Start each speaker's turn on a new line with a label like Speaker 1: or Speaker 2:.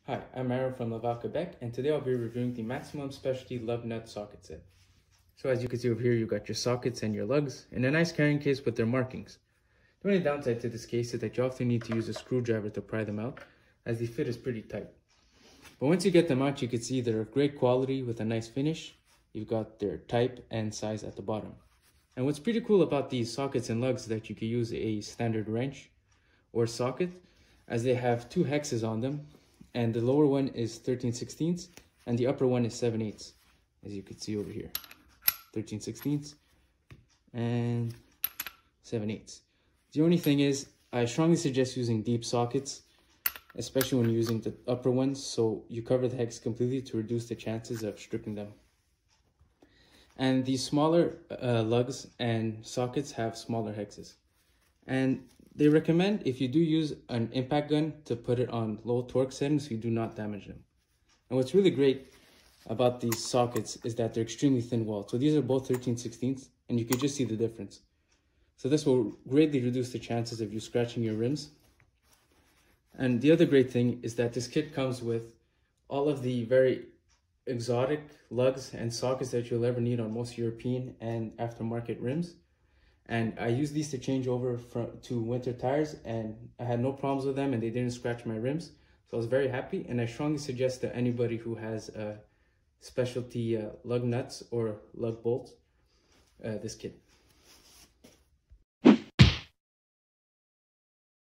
Speaker 1: Hi, I'm Aaron from Laval, Quebec, and today I'll be reviewing the Maximum Specialty Lug Nut Socket Set. So as you can see over here, you got your sockets and your lugs in a nice carrying case with their markings. The only downside to this case is that you often need to use a screwdriver to pry them out, as the fit is pretty tight. But once you get them out, you can see they're of great quality with a nice finish. You've got their type and size at the bottom. And what's pretty cool about these sockets and lugs is that you can use a standard wrench or socket, as they have two hexes on them. And the lower one is 13/16 and the upper one is 7/8, as you can see over here. 13/16 and 7/8. The only thing is, I strongly suggest using deep sockets, especially when using the upper ones, so you cover the hex completely to reduce the chances of stripping them. And these smaller lugs and sockets have smaller hexes. And they recommend, if you do use an impact gun, to put it on low torque settings so you do not damage them. And what's really great about these sockets is that they're extremely thin walled. So these are both 13/16, and you can just see the difference. So this will greatly reduce the chances of you scratching your rims. And the other great thing is that this kit comes with all of the very exotic lugs and sockets that you'll ever need on most European and aftermarket rims. And I used these to change over to winter tires, and I had no problems with them, and they didn't scratch my rims. So I was very happy, and I strongly suggest to anybody who has specialty lug nuts or lug bolts this kit.